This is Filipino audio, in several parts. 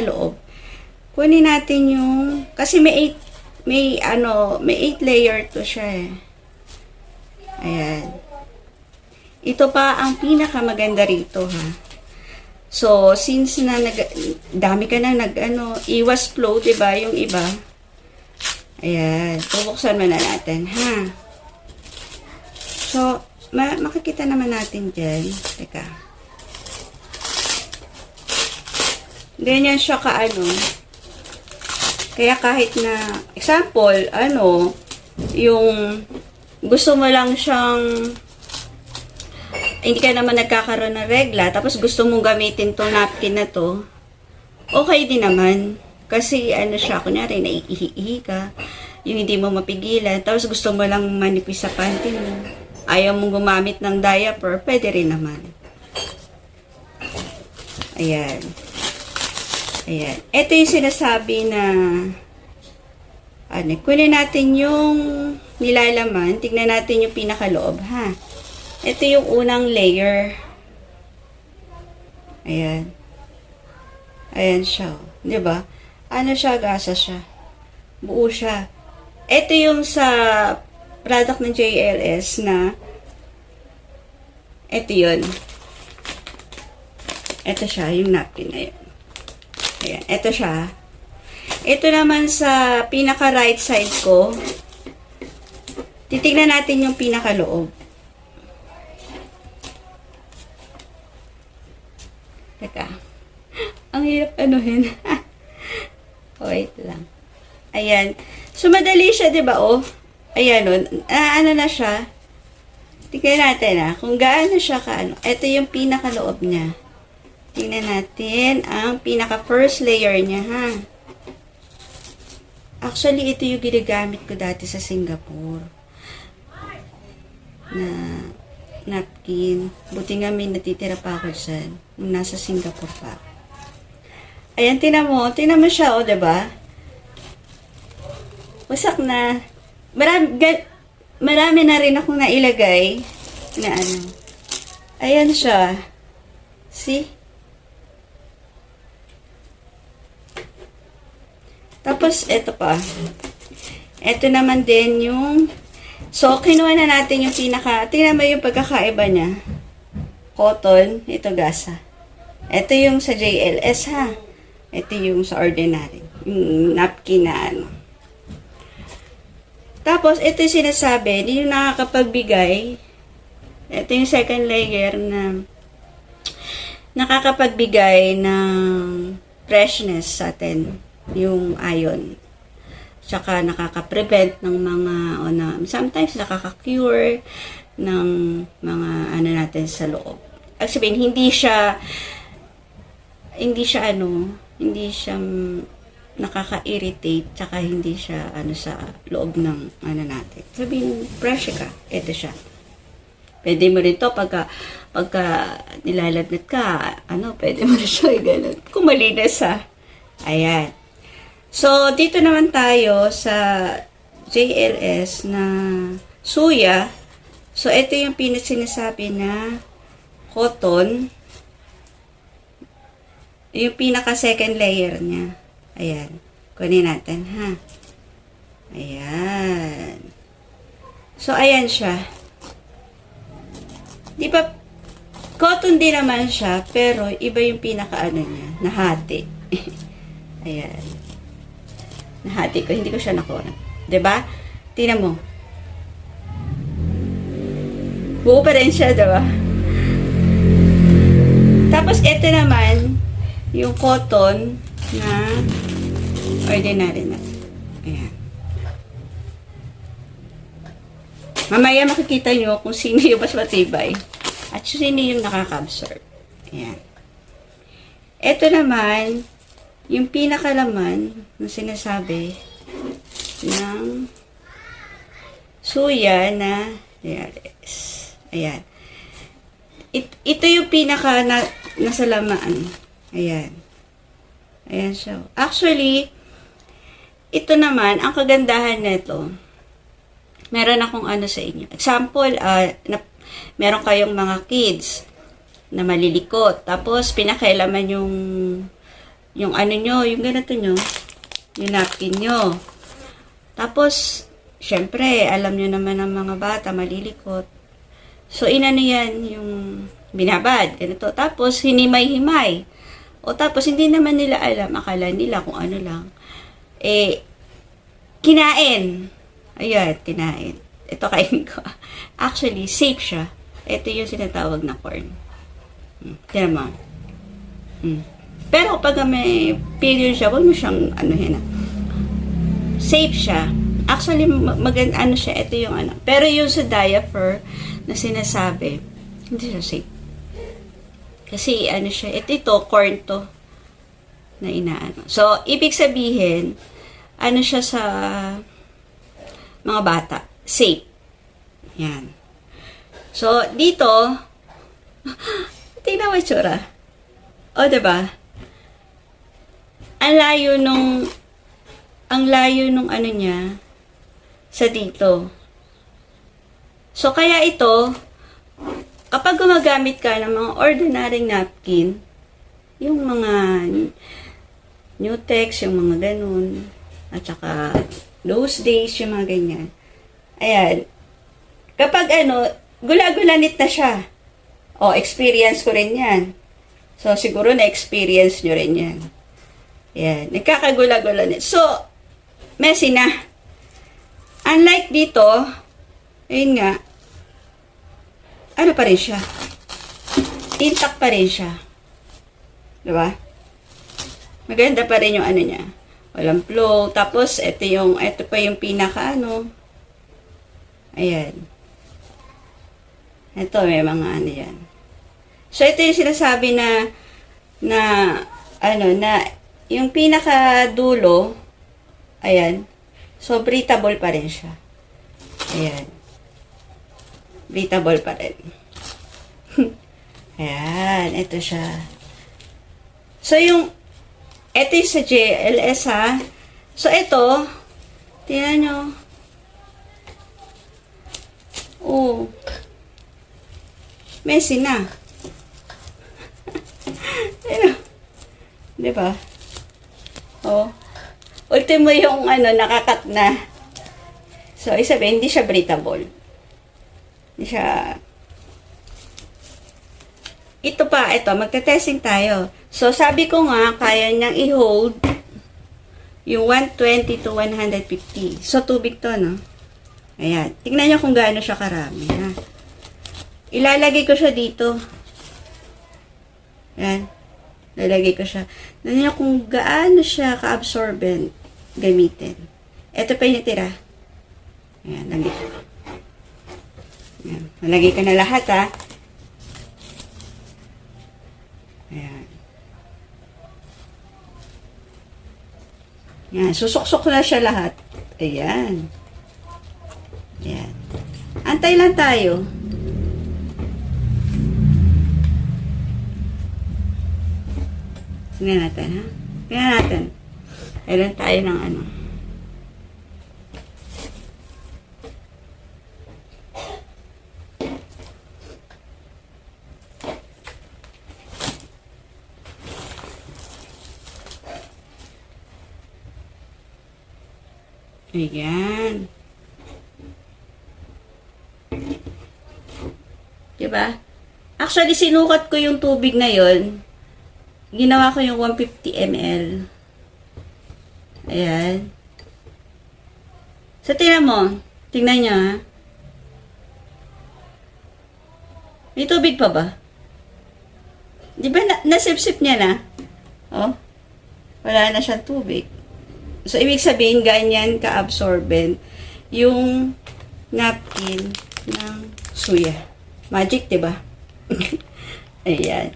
pinakaloob. Kunin natin yung, kasi may 8 layer to siya eh. Ayan. Ito pa ang pinakamaganda rito ha. So, since na dami ka na iwas flow, diba, yung iba. Ayan. Bubuksan mo na natin, ha. So, makikita naman natin dyan. Teka. Ganyan siya Kaya kahit na, example, yung gusto mo lang siyang hindi ka naman nagkakaroon ng regla, tapos gusto mong gamitin tong napkin na to, okay din naman. Kasi siya, kunyari, naiihi ka, yung hindi mo mapigilan, tapos gusto mo lang manipis sa panty mo, ayaw mong gumamit ng diaper, pwede rin naman. Ayan. Ayan. Ito yung sinasabi na, kunin natin yung nilalaman, tignan natin yung pinakaloob, ha. Ito yung unang layer. Ayan. Ayan siya. Diba? Siya? Gasa siya. Buo siya. Ito yung sa product ng JLS na ito yun. Ito siya. Yung napkin na yun. Ayan. Ito siya. Ito naman sa pinaka right side ko. Titignan natin yung pinakaloob. Teka. Ang hirap Wait lang. Ayan. So, madali siya, diba, oh? Ayan, oh. Na siya. Tingnan natin, kung gaano siya Ito yung pinakaloob niya. Tingnan natin ang pinaka first layer niya, ha? Actually, ito yung ginagamit ko dati sa Singapore. Na napkin. Buti nga may natitira pa ako dyan. Nung nasa Singapore pa. Ayan, tinan mo siya, o, diba? Wasak na. Marami na rin akong nailagay na Ayan siya. See? Tapos, eto pa. Eto naman din yung so, kinuha na natin yung tingnan mo yung pagkakaiba niya. Cotton, ito gasa. Ito yung sa JLS, ha. Ito yung sa ordinary. Yung napkin na Tapos, ito yung sinasabi, hindi yung nakakapagbigay. Ito yung second layer na nakakapagbigay ng freshness sa atin. Yung iron. Tsaka nakaka-prevent ng mga, sometimes nakaka-cure ng mga, natin sa loob. Actually, hindi siya nakaka-irritate, tsaka hindi siya, sa loob ng, natin. Sabihin, fresh ka, ito siya. Pwede mo rin to, pagka nilalagnat ka, pwede mo rin siya, ganun. Kung malinis, Ayan. So, dito naman tayo sa JLS na suya. So, ito yung sinasabi na cotton. Yung pinaka second layer niya. Ayan. Kunin natin, ha. Ayan. So, ayan siya. Di ba, cotton din naman siya, pero iba yung pinaka niya, nahati. Ayan. Nahati ko, hindi ko siya nakuha. Diba? Tingnan mo. Buo pa rin siya, diba? Tapos, ito naman, yung cotton na ordinary na. Ayan. Mamaya makikita nyo kung sino yung mas matibay at sino yung nakaka-absorb. Ayan. Ito naman, yung pinakalaman na sinasabi ng suya na ayan. Ito yung pinaka nasa lamaan. Ayan. Ayan siya. Actually, ito naman, ang kagandahan nito, meron akong sa inyo. Example, meron kayong mga kids na malilikot. Tapos, pinakailaman yung yung ano nyo, yung ganito nyo, yung napkin nyo. Tapos, syempre, alam nyo naman ng mga bata, malilikot. So, inano yan, yung binabad, ganito. Tapos, hinimay-himay. O tapos, hindi naman nila alam, akala nila kung ano lang. Kinain. Ayan, kinain. Ito kainin ko. Actually, safe siya. Ito yung sinatawag na corn. Tiyan mo. Pero pag may period siya, huwag mo siyang safe siya. Actually, maganda siya. Ito yung Pero yung sa diaper na sinasabi, hindi siya safe. Kasi siya, ito corn to na inaano. So, ibig sabihin, siya sa mga bata. Safe. Yan. So, dito, tingnan mo itsura. O, diba? Ang layo nung niya sa dito. So, kaya ito, kapag gumagamit ka ng mga ordinary napkin, yung mga Nutex, yung mga ganun, at saka those days, yung mga ganyan. Ayan. Kapag gula-gulanit na siya. O, experience ko rin yan. So, siguro na-experience nyo rin yan. Ayan. Nagkakagula-gulanit. So, messy na. Unlike dito, ayun nga, pa rin siya. Intact pa rin siya. Diba? Maganda pa rin yung niya. Walang flow. Tapos, ito pa yung pinaka Ayan. Ito, may mga yan. So, ito yung sinasabi na yung pinaka dulo, ayan. So, breathable pa rin siya. Ayan. Breathable pa rin. Ayan, ito siya. So, ito yung sa JLS, ha. So, ito, tingnan nyo. Oh. Messy na. Diba? Oh. Ultimo yung nakakat na. So, isabi, hindi siya breathable. Hindi siya. Ito, magte-testing tayo. So, sabi ko nga, kaya niyang i-hold yung 120 to 150. So, tubig to, no? Ayan. Tingnan niyo kung gaano siya karami, ha? Ilalagay ko siya dito. Ayan. Ilalagay ko siya. Tingnan niyo kung gaano siya ka-absorbent gamitin. Ito pa yung tira. Ayan, lagay ko. Ayan. Nalagay ko na lahat, ha? Ayan. Ayan. Susuksok na siya lahat. Ayan. Ayan. Antay lang tayo. Tingnan natin, ha? Tingnan natin. Kailan tayo ng Ayan. Diba? Actually, sinukat ko yung tubig na yon. Ginawa ko yung 150 ml. Ayan. So, tingnan mo. Tingnan nyo, ha? May tubig pa ba? Di ba, nasip-sip niya na? Oh. Wala na siyang tubig. So, ibig sabihin, ganyan ka-absorbent yung napkin ng suya. Magic, diba? Ayan.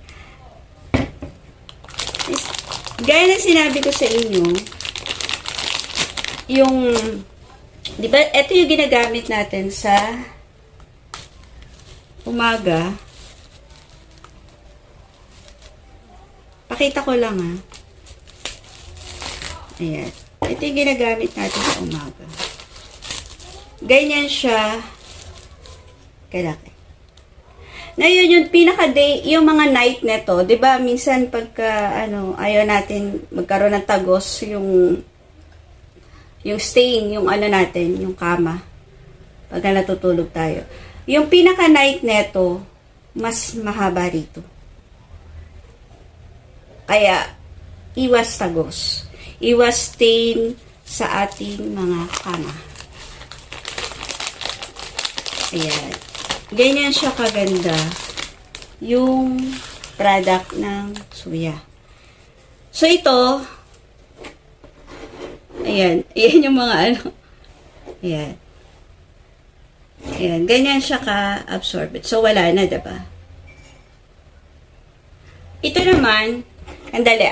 Gaya na sinabi ko sa inyo, yung, diba, ito yung ginagamit natin sa umaga. Pakita ko lang, ha. Ayan. Ito yung ginagamit natin sa umaga. Ganyan siya kalaki. Ngayon, yung pinaka-day, yung mga night neto, di ba, minsan pagka, ayaw natin magkaroon ng tagos, yung stain, yung natin, yung kama, pagka natutulog tayo. Yung pinaka-night neto, mas mahaba rito. Kaya, iwas tagos. Iwas stain sa ating mga kama. Ayan. Ganyan siya kaganda yung product ng Suya. So, ito, ayan. Ayan yung mga ayan. Ayan. Ganyan siya ka-absorbent. So, wala na, diba? Ito naman, andali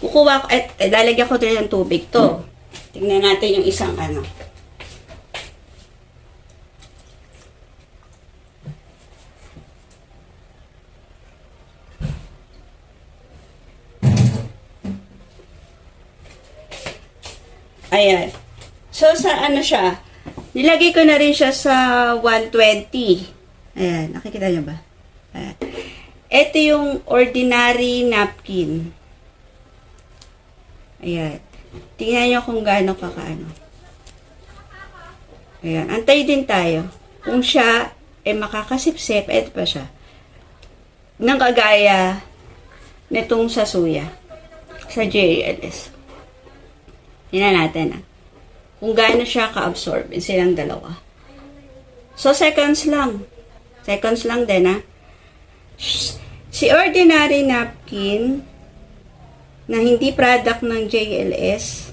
kukuha ko, lalagyan ko din ng tubig to. Tingnan natin yung isang Ayan. So, sa siya, nilagay ko na rin siya sa 120. Ayan, nakikita niyo ba? Ayan. Ito yung ordinary napkin. Ayan. Tingnan niyo kung gaano kakaano. Ayan. Antay din tayo. Kung siya makakasipsip, ito pa siya. Nang kagaya nitong sa Suya. Sa JLS. Tingnan natin kung gaano siya ka-absorb silang dalawa. So, seconds lang. Seconds lang din, Si ordinary napkin na hindi product ng JLS,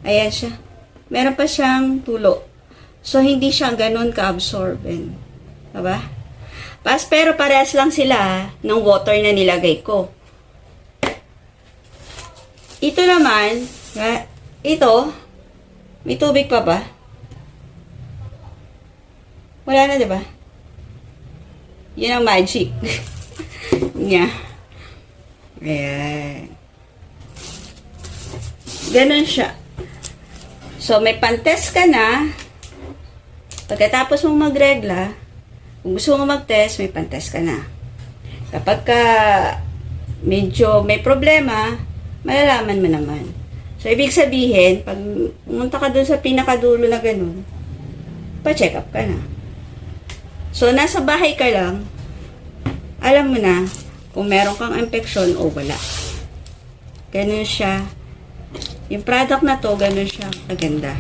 ayan siya. Meron pa siyang tulo. So, hindi siya ganun ka-absorbent. Diba? Pero parehas lang sila ng water na nilagay ko. Ito naman, ito, may tubig pa ba? Wala na, diba? Yun ang magic. Nya. Ayan. Ganon siya. So, may pantest ka na. Pagkatapos mong magregla, kung gusto mo mag-test, may pantest ka na. Kapag medyo may problema, malalaman mo naman. So, ibig sabihin, pag pumunta ka dun sa pinakadulo na ganun, pa-check up ka na. So, nasa bahay ka lang, alam mo na kung meron kang infection o wala. Ganun siya. Yung product na to, ganun siya kaganda.